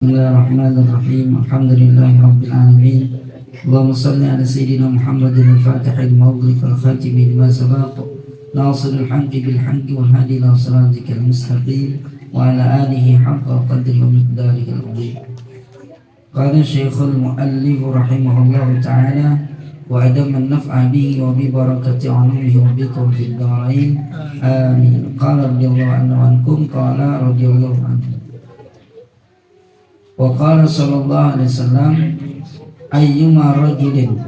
Bismillahirrahmanirrahim. Alhamdulillahirrabbilalamin. Allahumma salli ala sayyidina Muhammadin al-fatihil mawdhif al-khatimi lima sabaq nasiril haqqi bil haqqi wal hadi ila siratikal mustaqim wa ala alihi haqqa qadri wa miqdarihil azim. Qala Syekhul Muallif rahimahullahu ta'ala wa adama an-naf'a bihi wa bi barakati 'anumihi wa bikum fid dharain. Amin. Qala radhiyallahu anhu ankum qala radhiyallahu anhu. Wa qala sallallahu alaihi wasallam ayyuma rajulin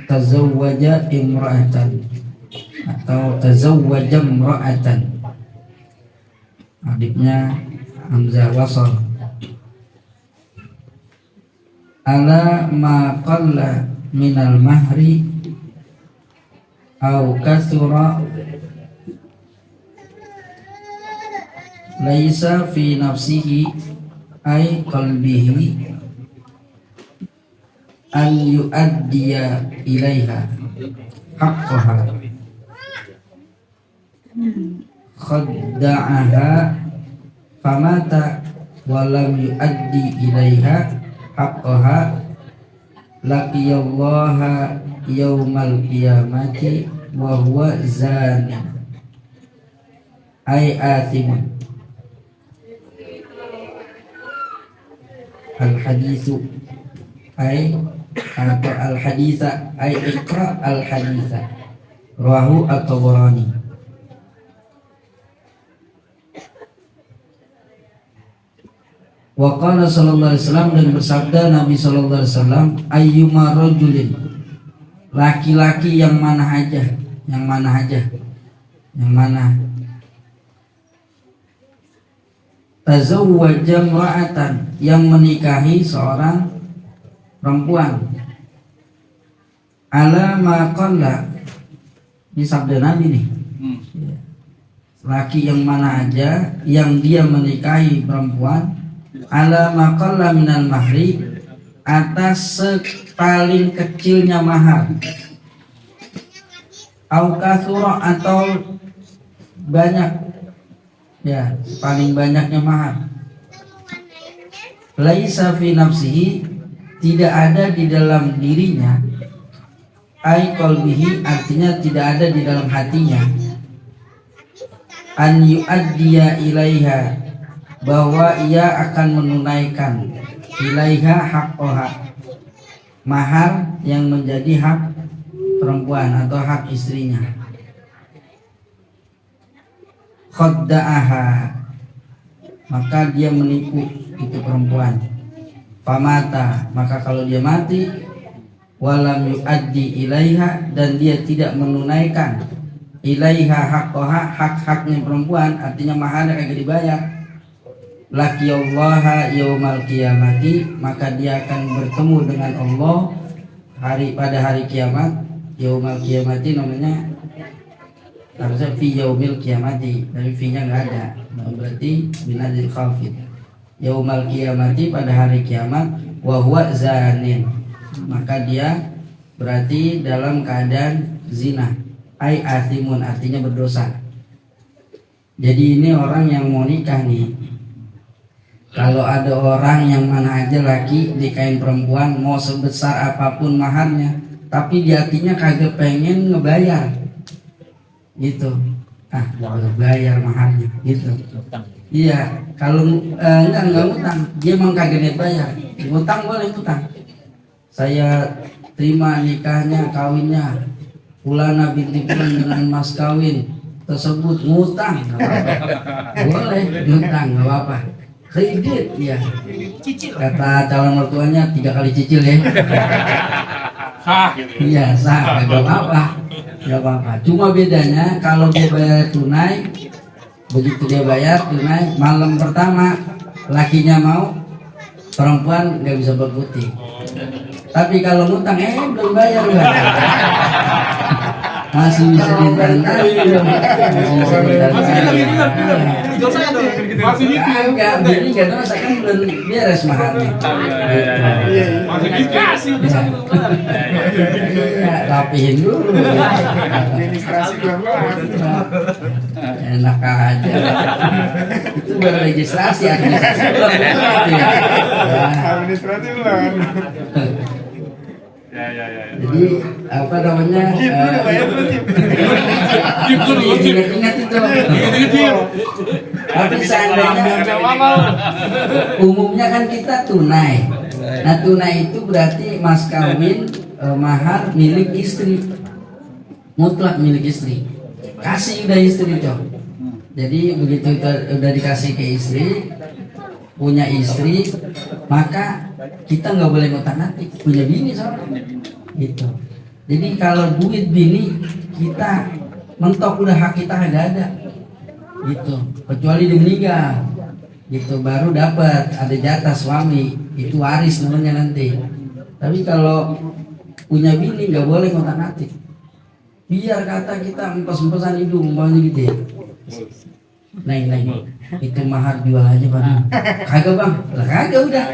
tazawwaja imra'atan atau tazawwaja imra'atan, adiknya hamzah wasal, ala ma qalla minal mahri au kathura laisa fi nafsihi ay qalbihi an yu'addiya ilaiha haqqaha khadda'aha famata wa lam yu'addi ilaiha haqqaha laqiyallaha yaumal qiyamati wa huwa zani ay athimun. Al-hadithu ay atau al-haditha ay iqra al-haditha rawahu at-Tabarani. Wa qala sallallahu alaihi wasallam, dan bersabda Nabi sallallahu alaihi wasallam, ayyuma rajulin, laki-laki yang mana aja tazawwaja imra'atan, yang menikahi seorang perempuan, ala ma qalla, ini sabda Nabi nih. Laki yang mana aja yang dia menikahi perempuan, ala ma qalla minal mahri, atas paling kecilnya mahar, au katsura, atau banyak, ya, paling banyaknya mahar. Laisa fi nafsihi, tidak ada di dalam dirinya, ai qalbihi, artinya tidak ada di dalam hatinya, an yu'addiya ilaiha, bahwa ia akan menunaikan, ilaiha haqqaha, mahar yang menjadi hak perempuan atau hak istrinya. Khadda'aha, maka dia menipu itu perempuan. Famata, maka kalau dia mati, walam yu'addi ilaiha, dan dia tidak menunaikan ilaiha haqqaha, hak-haknya perempuan, artinya maharnya kagak dibayar, laqiyallaha yaumal qiyamati, maka dia akan bertemu dengan Allah pada hari kiamat. Yaumal qiyamati namanya harusnya fi yaumil qiyamati, tapi fi-nya enggak ada, berarti binadzil khafid. Yaumal qiyamati, pada hari kiamat, wa huwa zanin, maka dia berarti dalam keadaan zina, ai athimun, artinya berdosa. Jadi ini orang yang mau nikah nih, kalau ada orang yang mana aja laki nikahin perempuan, mau sebesar apapun maharnya, tapi di hatinya kagak pengen ngebayar gitu, nggak bayar maharnya gitu. Iya, kalau enggak utang, dia emang kagak niat bayar. Utang boleh utang, saya terima nikahnya, kawinnya Fulana binti Fulan dengan mas kawin tersebut, ngutang nggak apa-apa, boleh ngutang nggak apa-apa, kredit ya, kata calon mertuanya 3 kali cicil ya. Iya sah, nggak apa-apa. Cuma bedanya kalau dia bayar tunai, begitu dia bayar tunai, malam pertama lakinya mau, perempuan nggak bisa berkutik. Tapi kalau ngutang, belum bayar masih bisa ditantang, dosa ya dong gitu. Masih mikir. Enggak, bini enggak dosa kan belum beres maharnya. Masih dikasih udah sambil kelar. Iya, rapihin dulu. Administrasi belum. Enak aja. Itu baru registrasi, administrasi belum. Ya. Administrasi belum. Ya. Jadi apa namanya? Ingat itu. Tapi seandainya umumnya kan kita tunai. Nah tunai itu berarti mas kawin mahar milik istri, mutlak milik istri. Kasih udah istri tuh. Jadi begitu udah dikasih ke istri, punya istri, maka kita nggak boleh ngotak-ngatik, punya bini soalnya gitu. Jadi kalau duit bini kita mentok udah hak kita nggak ada gitu, kecuali dia meninggal gitu baru dapat ada jatah suami, itu waris namanya nanti. Tapi kalau punya bini nggak boleh ngotak-ngatik, biar kata kita empes-empesan hidung umpamanya gitu ya. Neng, itu mahar jual aja bang. Kagak bang, lah kagak udah,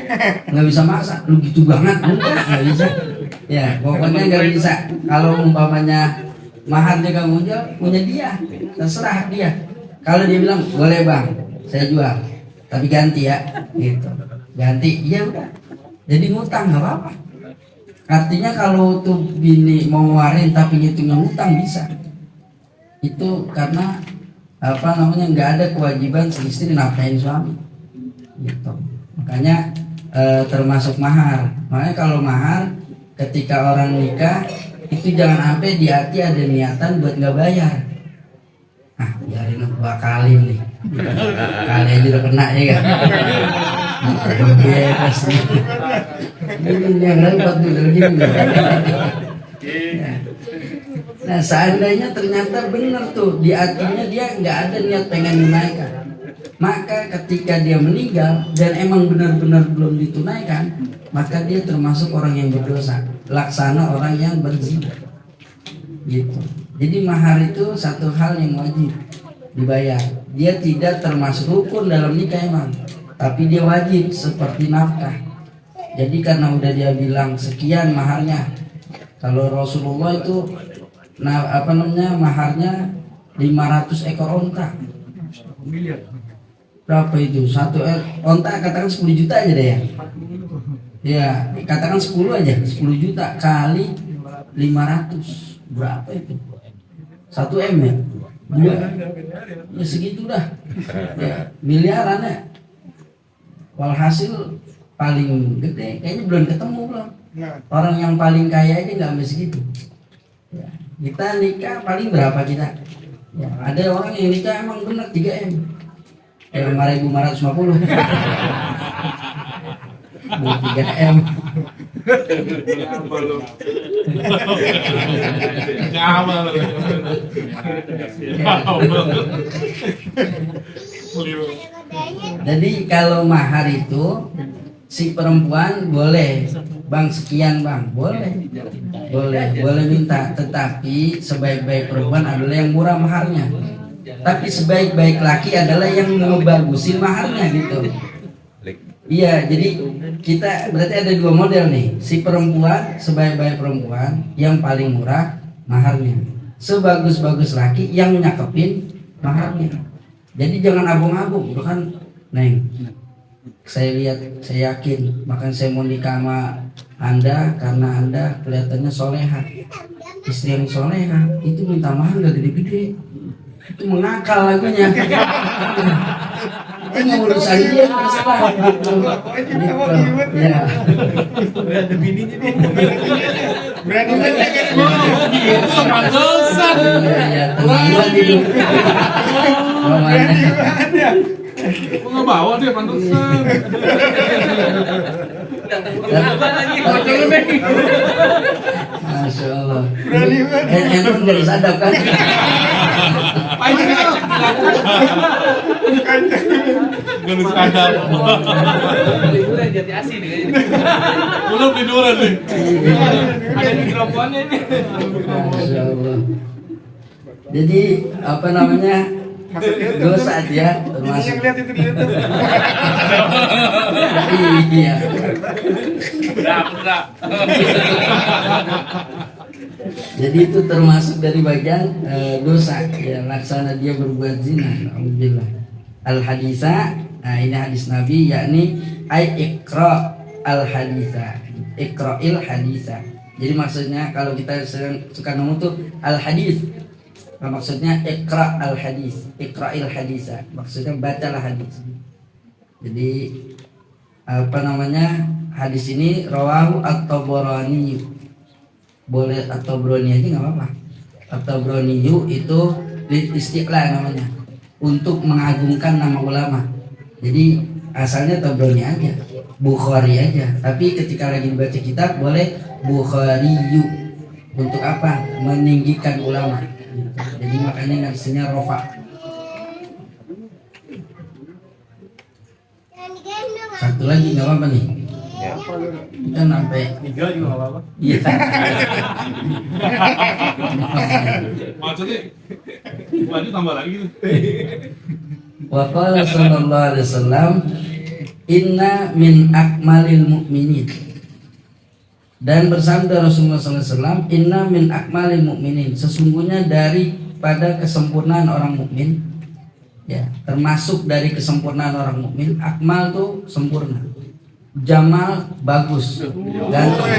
nggak bisa masak. Lu gitu banget, enggak, nggak bisa. Ya, pokoknya nggak bisa. Kalau umpamanya maharnya kamu jual, punya dia, terserah dia. Kalau dia bilang boleh bang, saya jual, tapi ganti ya, gitu. Ganti, ya udah. Jadi ngutang nggak apa-apa. Artinya kalau tuh bini mau ngeluarin tapi ngitungnya ngutang bisa. Itu karena apa namanya nggak ada kewajiban si istri nafkahin suami gitu. Makanya termasuk mahar. Makanya kalau mahar ketika orang nikah itu jangan sampai di hati ada niatan buat nggak bayar. Biarin bakalin nih, kali aja udah kena ya kan. Bebas nih. Ini yang repot dulu gini. Nah seandainya ternyata benar tuh di hatinya dia nggak ada niat pengen menunaikan, maka ketika dia meninggal dan emang benar-benar belum ditunaikan, maka dia termasuk orang yang berdosa, laksana orang yang berzina gitu. Jadi mahar itu satu hal yang wajib dibayar. Dia tidak termasuk rukun dalam nikah emang, tapi dia wajib seperti nafkah. Jadi karena udah dia bilang sekian maharnya, kalau Rasulullah itu maharnya 500 ekor onta. Berapa itu? Satu onta katakan 10 juta aja deh ya. Ya, katakan 10 aja, 10 juta kali 500. Berapa itu? 1 M ya? 2. Ya segitu dah. Ya, miliaran ya. Walhasil paling gede kayaknya belum ketemu belum. Orang yang paling kaya aja nggak sampai segitu. Ya. Kita nikah paling berapa kita? Ya, ada orang yang nikah emang benar 3 M. 5.550. 3 M. Jadi kalau mahar itu si perempuan boleh bang sekian bang, boleh minta, tetapi sebaik-baik perempuan adalah yang murah maharnya, tapi sebaik-baik laki adalah yang ngebagusin maharnya gitu. Iya, jadi kita berarti ada 2 model nih. Si perempuan sebaik-baik perempuan yang paling murah maharnya, sebagus-bagus laki yang nyakepin maharnya. Jadi jangan abung-abung, itu kan neng. Saya lihat, saya yakin, makanya saya mau nikah sama Anda karena Anda kelihatannya soleha. Istri yang soleha itu minta mahar gak gede-gede, itu mengakal lagunya. Itu mau urusan dia terserah. Ya. Ada bininya nih. Berani banget. Itu pantesan. Ya, tenang gitu. Gua nggak bawa dia pantesan. Masya Allah. Berani banget. Handphone gak disadap kan? Gak bisa ada. Liburan Jati Asih nih kayaknya. Belum tiduran nih. Ada mikrofonnya nih. Masya Allah. Jadi apa namanya Maksudnya itu Dosa dia ini termasuk. yang lihat itu di YouTube. Iya. Berat. Jadi itu termasuk dari bagian dosa ya, laksana dia berbuat zina. Alhamdulillah. Al hadisa, nah ini hadis Nabi yakni ay iqra al hadisa, iqra'il hadisa. Jadi maksudnya kalau kita suka ngomong tuh al hadis, maksudnya iqra al hadis, iqra'il hadisa, maksudnya bacalah hadis. Jadi apa namanya, hadis ini rawahu at-Tabarani. Boleh at-Tabrani aja nggak apa-apa. At-Tabrani itu istiqlal namanya, untuk mengagungkan nama ulama. Jadi asalnya Tabrani aja, Bukhari aja. Tapi ketika lagi baca kitab boleh Bukhariyu. Untuk apa? Meninggikan ulama. Jadi makanya nasinya rofa. Satu lagi nggak apa-apa nih. Kita sampai 3 juga nggak apa-apa. iya. Maksudnya lanjut tambah lagi gitu. Wa qala sallallahu alaihi wasallam inna min akmalil mu'minin. Dan bersabda Rasulullah SAW, inna min akmalil mu'minin, sesungguhnya daripada kesempurnaan orang mukmin, ya, termasuk dari kesempurnaan orang mukmin. Akmal tuh sempurna, Jamal bagus, ganteng.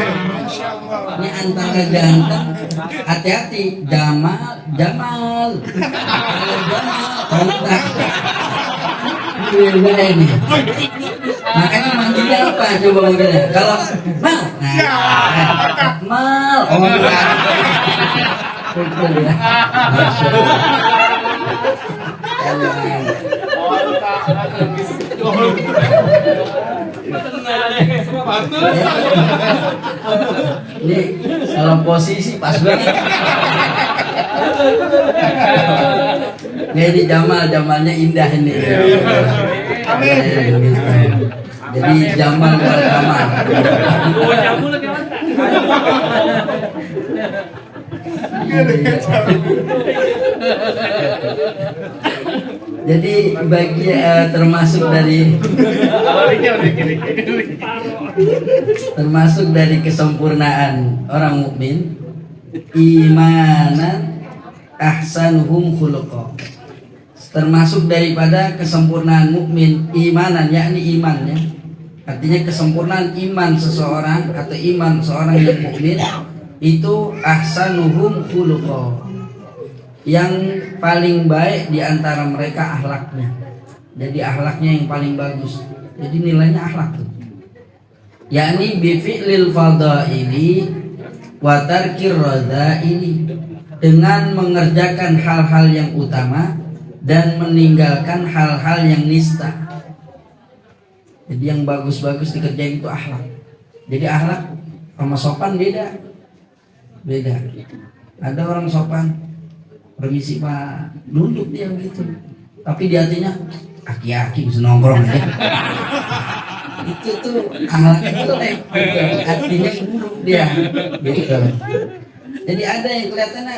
Ini antara ganteng, hati-hati, Jamal, Jamal, ganteng. Ini. Makanya manggilnya apa? Coba manggilnya. Kalau mal, mal, oh enggak. Betul ya. Masya Ini kalau posisi pas banget. Ini Jamalnya indah ini. Amin. Jadi Jamal wal Kamal. Jadi bagi termasuk dari kesempurnaan orang mukmin, imanan ahsanuhum khuluqa. Termasuk daripada kesempurnaan mukmin imanan, yakni imannya. Artinya kesempurnaan iman seseorang atau iman seorang yang mukmin itu ahsanuhum khuluqa. Yang paling baik di antara mereka akhlaknya. Jadi akhlaknya yang paling bagus. Jadi nilainya akhlak tuh. Yakni bi fi'lil fadaili wa tarkir radhaili, dengan mengerjakan hal-hal yang utama dan meninggalkan hal-hal yang nista. Jadi yang bagus-bagus dikerjain itu akhlak. Jadi akhlak sama sopan beda. Ada orang sopan, permisi Pak, nunduk dia gitu. Tapi di hatinya aki-aki bisa nongkrong aja. Itu tuh akhlaknya jelek. Artinya buruk dia. Gitu. Jadi ada yang kelihatannya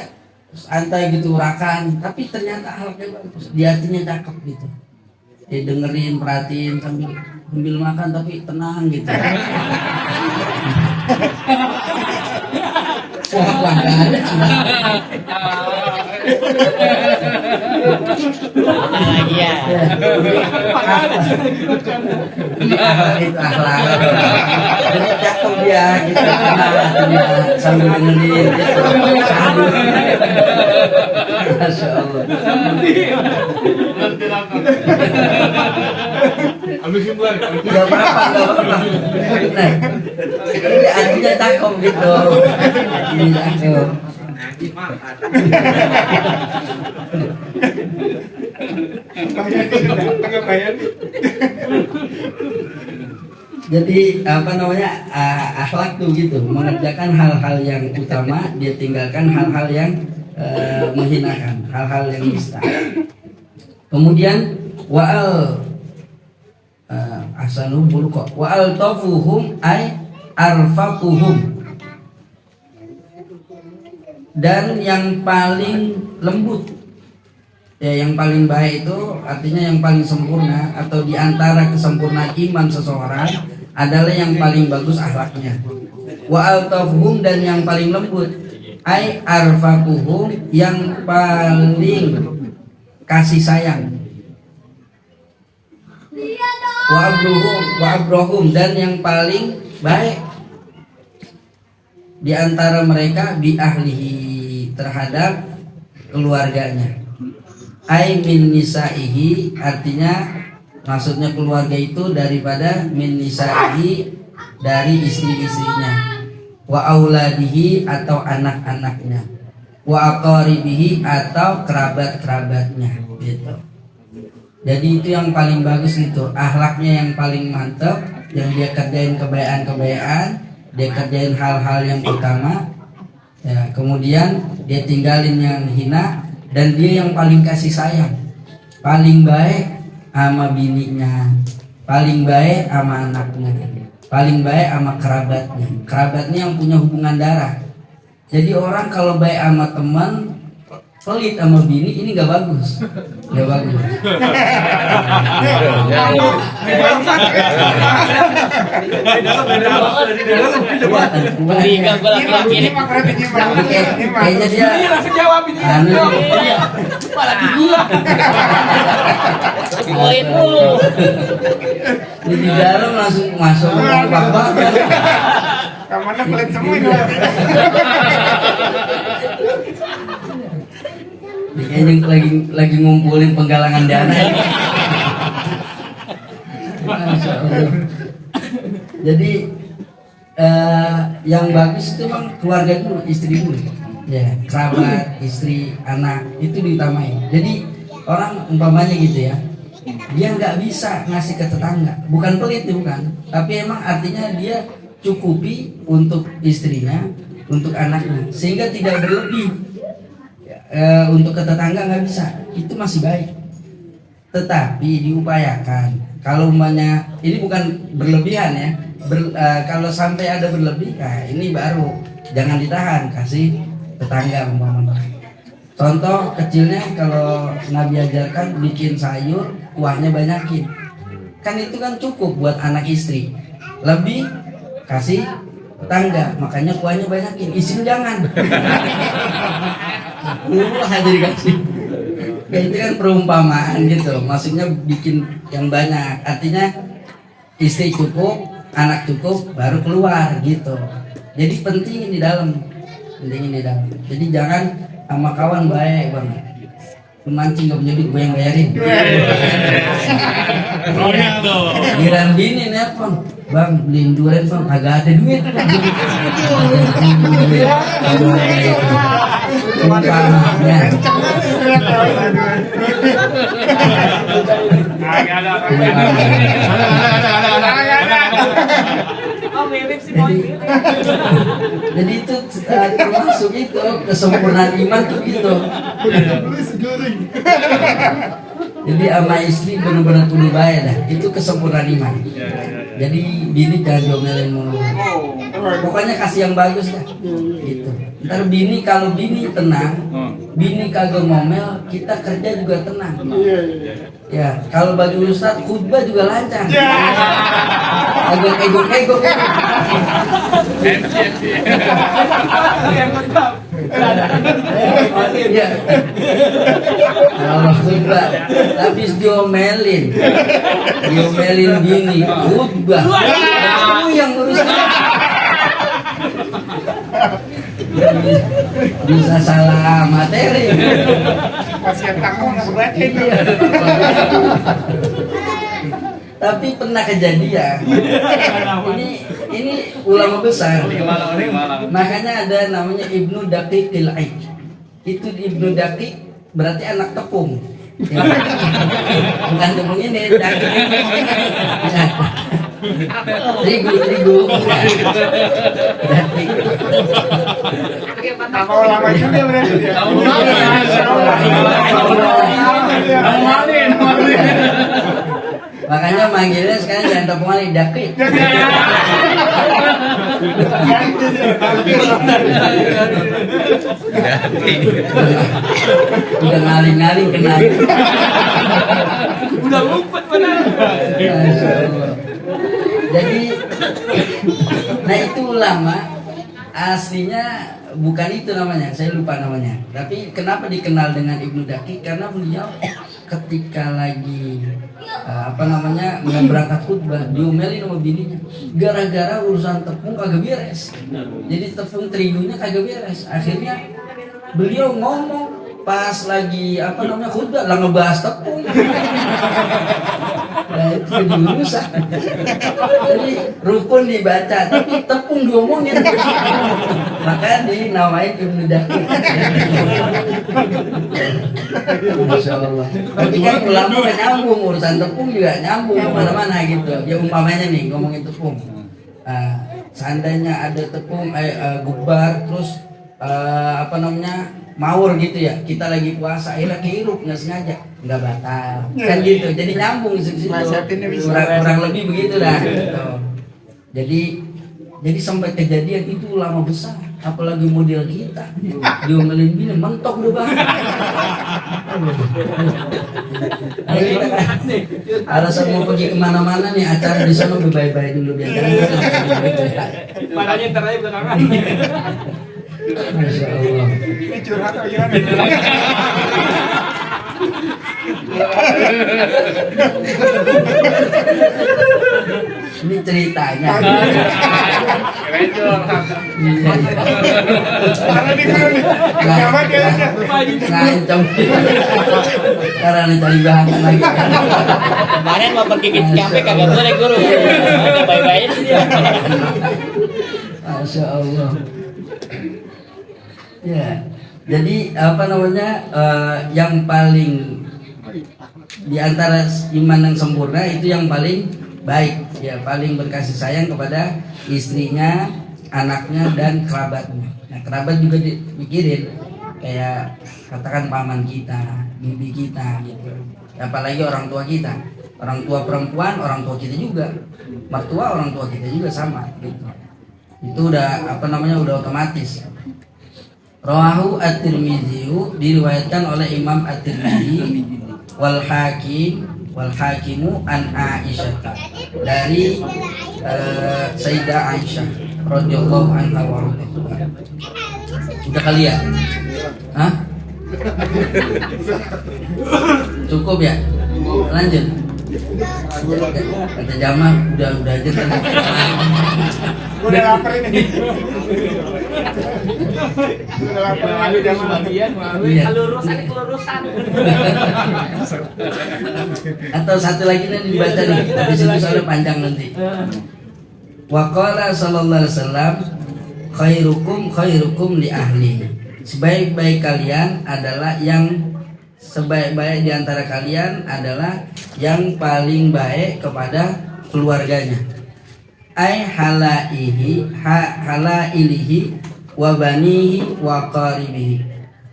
santai gitu, urakan, tapi ternyata akhlaknya bagus, di hatinya cakep gitu. Dia dengerin, perhatiin sambil makan tapi tenang gitu. Wah, nggak ada. Iya. Itu akhlak. Jadi cakep dia gitu, sambil dengerin gitu. Masya Allah. Ambil simpulan. Gak apa-apa. Nah, ini artinya cakep gitu. Ini cakep. Jadi apa namanya, akhlak tuh gitu, mengerjakan hal-hal yang utama, dia tinggalkan hal-hal yang menghinakan, hal-hal yang nista. Kemudian wa'al ahsanum khuluqa wa'al tafuhum ay arfaquhum, dan yang paling lembut, Ya, yang paling baik itu artinya yang paling sempurna, atau di antara kesempurnaan iman seseorang adalah yang paling bagus akhlaknya. Wa altafuhum, dan yang paling lembut, ai arfaquhum, yang paling kasih sayang. Wa abrohum, dan yang paling baik di antara mereka bi ahlihi, terhadap keluarganya. Ai min nisaihi, artinya maksudnya keluarga itu daripada min nisaihi, dari istri-istrinya, wa auladihi, atau anak-anaknya, wa aqaribihi, atau kerabat-kerabatnya gitu. Jadi itu yang paling bagus gitu, akhlaknya yang paling mantap, yang dia kerjain kebaikan-kebaikan, dia kerjain hal-hal yang utama, ya, kemudian dia tinggalin yang hina, dan dia yang paling kasih sayang, paling baik sama bininya, paling baik sama anaknya, paling baik sama kerabatnya. Kerabatnya yang punya hubungan darah. Jadi orang kalau baik sama teman, pelit sama bini, ini nggak bagus, nggak bagus. Ini mah berarti gimana? Kayaknya dia langsung jawab ini. Malah gila. di dalam langsung masuk ke bapak. Kamarnya pelit semua ini. Kayaknya lagi ngumpulin penggalangan dana. Masya Allah. Jadi yang bagus itu memang keluarga dulu, istri dulu, ya, kerabat, istri, anak itu diutamain. Jadi orang umpamanya gitu ya, dia nggak bisa ngasih ke tetangga, bukan pelit bukan, tapi emang artinya dia cukupi untuk istrinya, untuk anaknya, sehingga tidak berlebih. Untuk ke tetangga nggak bisa, itu masih baik. Tetapi diupayakan, kalau umpamanya ini bukan berlebihan ya, kalau sampai ada berlebih, nah ini baru jangan ditahan, kasih tetangga umpamanya. Contoh kecilnya, kalau Nabi ajarkan bikin sayur, kuahnya banyakin, kan itu kan cukup buat anak istri. Lebih kasih tetangga, makanya kuahnya banyakin, isin jangan. Murah aja dikasih. Ya, itu kan perumpamaan gitu, maksudnya bikin yang banyak, artinya istri cukup, anak cukup, baru keluar gitu. Jadi pentingin di dalam, jadi jangan sama kawan baik banget, mancing gak punya duit, gue yang bayarin. Giran bini nelpon, bang beliin durian bang, agak ada duit. Jadi itu termasuk itu kesempurnaan iman tuh gitu. Jadi sama istri benar-benar kudu baik dah, itu kesempurnaan iman. Jadi bini jangan diomelin mulu. Pokoknya kasih yang bagus dah. Gitu. Ntar bini, kalau bini tenang, bini kagak ngomel, kita kerja juga tenang. Ya, kalau bagi ustaz khutbah juga lancar. Agak ego-ego. Ya. Allah khutbah, tapi diomelin bini, khutbah. Kamu yang ngurus. Bisa salah materi. Pasien tamu nggak berbaca itu. Tapi pernah kejadian. Ini ulama besar. Makanya ada namanya Ibnu Daqiqil Aid. Itu Ibnu Daqiq berarti anak tepung. Ya. Bukan tepung ini, Daqiq. Ya. Terigu. Daqiq. Nama ulama juga berarti dia. Makanya manggilnya sekarang jangan tepung lagi, Daqiq. Udah ngaling-ngaling kena. Udah ngumpet benar. Masya Allah. Jadi, nah itu ulama aslinya bukan itu namanya, saya lupa namanya. Tapi kenapa dikenal dengan Ibnu Daqiq? Karena beliau ketika lagi mau berangkat khutbah diomelin sama bininya gara-gara urusan tepung kagak beres. Jadi tepung terigunya kagak beres. Akhirnya beliau ngomong pas lagi khutbah lah ngebahas tepung. Nah, itu jadi urusan. Jadi rukun dibaca tapi tepung diomongin. Makanya dinamain Ibnu Daqiq. Masya Allah. Tapi kan ulama kan nyambung, urusan tepung juga nyambung kemana-mana gitu. Ya umpamanya nih ngomongin tepung. Seandainya ada tepung gubar terus mawur gitu ya, kita lagi puasa akhirnya kehirup nggak sengaja, nggak batal kan gitu, jadi nyambung situ kurang lebih begitulah gitu. Jadi sampai kejadian itu lama besar, apalagi model kita diomelin bini mentok udah banget. Kita kan alasan mau pergi kemana-mana nih acara di sana baik-baik dulu biar Parahnya terakhir belakangan. Masya Allah. Ini curhat atau gimana? Ini ceritanya. Mana nih mana nih? Nyaman ya. Ngancam. Karena cari bahan lagi. Kemarin mau pergi ke Cikampek kagak boleh guru. Baik-baik dia. Masya Allah. Ya, jadi yang paling di antara iman yang sempurna itu yang paling baik, ya paling berkasih sayang kepada istrinya, anaknya dan kerabatnya. Nah, kerabat juga dipikirin, kayak katakan paman kita, bibi kita gitu. Apalagi orang tua kita, orang tua perempuan, orang tua kita juga, mertua orang tua kita juga sama gitu. Itu udah udah otomatis. Rawahu At-Tirmidzi, diriwayatkan oleh Imam At-Tirmidzi wal Hakimu an Aisyah, dari Sayyidah Aisyah radhiyallahu anha wa radhiyallahu. Udah kali ya? Hah? Cukup ya? Lanjut. Kata Jamal udah aja kan. Udah lapar ini. Udah lapar lagi Jamal. Iya. Kelurusan. Atau satu lagi nih dibaca nih, habis itu soalnya panjang nanti. Wa qala sallallahu alaihi wasallam, khairukum li ahli. Sebaik-baik kalian adalah yang sebaik-baik di antara kalian adalah yang paling baik kepada keluarganya. Ai halailihi wa banihi wa qaribihi.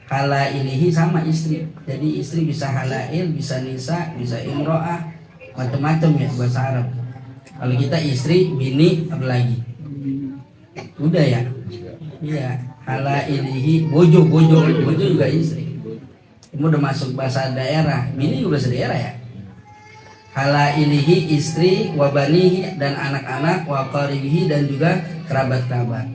Halailihi sama istri. Jadi istri bisa halail, bisa nisa, bisa imro'ah, macam-macam ya bahasa Arab. Kalau kita istri, bini, apa lagi? Udah ya? Iya, halailihi, bojo juga istri. Kamu udah masuk bahasa daerah, bini juga bahasa daerah ya. Halailihi istri, wabanihi dan anak-anak, waqaribihi dan juga kerabat-kerabat.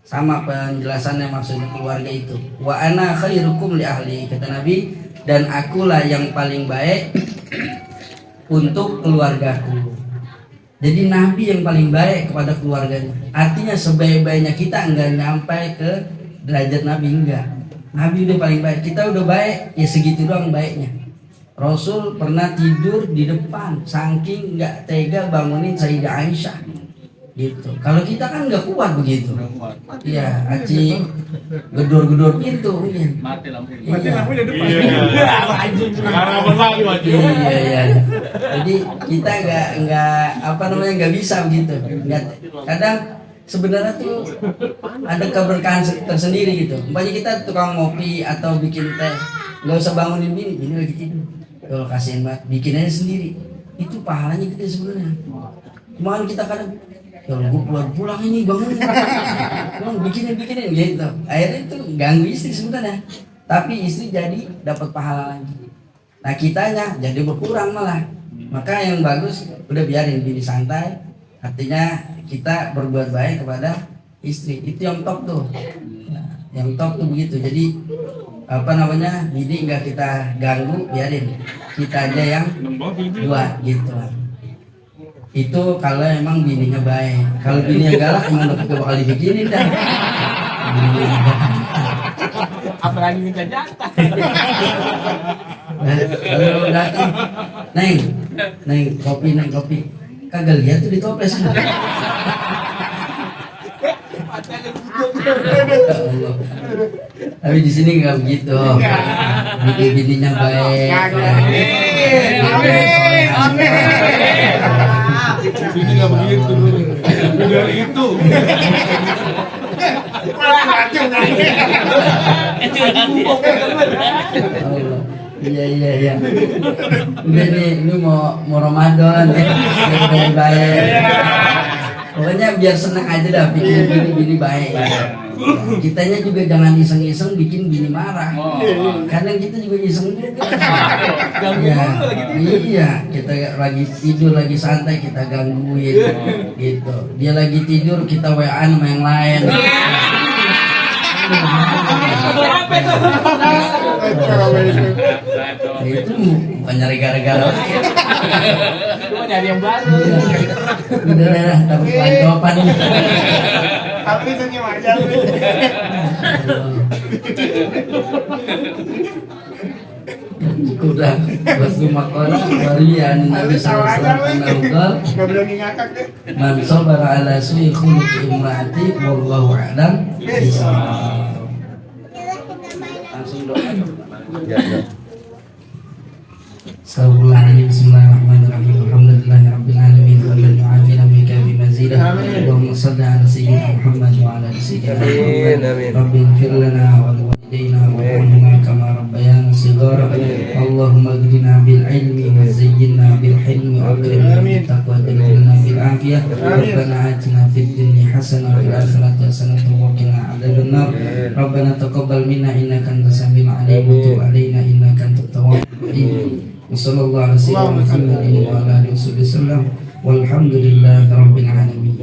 Sama penjelasannya maksudnya keluarga itu. Wa ana khairukum li ahli, kata Nabi, dan akulah yang paling baik untuk keluargaku. Jadi Nabi yang paling baik kepada keluarganya. Artinya sebaik-baiknya kita enggak nyampai ke derajat Nabi, enggak. Nabi udah paling baik, kita udah baik, ya segitu doang baiknya. Rasul pernah tidur di depan, saking nggak tega bangunin Sayyidah Aisyah, gitu. Kalau kita kan nggak kuat begitu. Iya, aci gedor-gedor pintu, mungkin. Mati lampu. Mati lampu di depan. Iya. Jadi kita nggak bisa begitu. Kadang sebenarnya tuh ada keberkahan tersendiri gitu. Umpamanya kita tukang ngopi atau bikin teh, nggak usah bangunin bini lagi tidur. Kalau kasihin banget, bikin aja sendiri. itu pahalanya gede sebenarnya. Kemarin kita kadang ya gue pulang ini bangun bikinin gitu. Akhirnya itu ganggu istri sebenarnya. Tapi istri jadi dapat pahala lagi. Nah kitanya jadi berkurang malah. Maka yang bagus udah biarin bini santai. Artinya kita berbuat baik kepada istri. Itu yang top tuh. Yang top tuh begitu. Jadi bini nggak kita ganggu, biarin. Kita aja yang buat gitu. Itu kalau emang bininya baik. Kalau bininya galak emang udah bakal dibikinin dah. Apalagi minta jatah. Kalau datang, neng kopi. Kagak lihat tuh di toples. Tapi di sini nggak begitu. Bininya baik. Ini nggak begitu. Dari itu. Iya. Udah nih, ini mau Ramadan ya. Baik. Pokoknya biar senang aja dah, bikin bini baik. Kitanya juga jangan iseng-iseng bikin bini marah. Kadang kita juga iseng juga. Iya, kita lagi tidur, lagi santai kita gangguin gitu. Dia lagi tidur kita WA-an sama yang lain. Itu bukan nyari gara-gara. Cuma nyari yang baru. Udah dapat jawaban. Tapi senyum aja. Udah basu makona warian Nabi sallallahu alaihi wasallam Enggak berani ngakak deh. man sabara ala su'i khuluqi ummati wallahu a'lam bisawab. Langsung doa. Bismillahirrahmanirrahim. Alhamdulillahirabbil alamin wa la yu'afina min kafi mazidah. Allahumma shalli ala sayyidina Muhammad wa ala ali sayyidina Muhammad. Rabbi ighfir lana wa liwalidayna warhamhuma kama rabbayana shighara. Allahumma aghnina bil ilmi wa zayyinna bil hilmi wa akrimna bit taqwa wa jannibna bil afiyah. Rabbana atina fid dunya hasanah wa fil akhirati hasanah wa qina adzaban nar. Rabbana taqabbal minna innaka antas samiul alim wa tub alaina innaka antat tawwabur rahim. Wassallallahu ala sayyidina Muhammadin wa ala alihi wasallam walhamdulillahi rabbil alamin.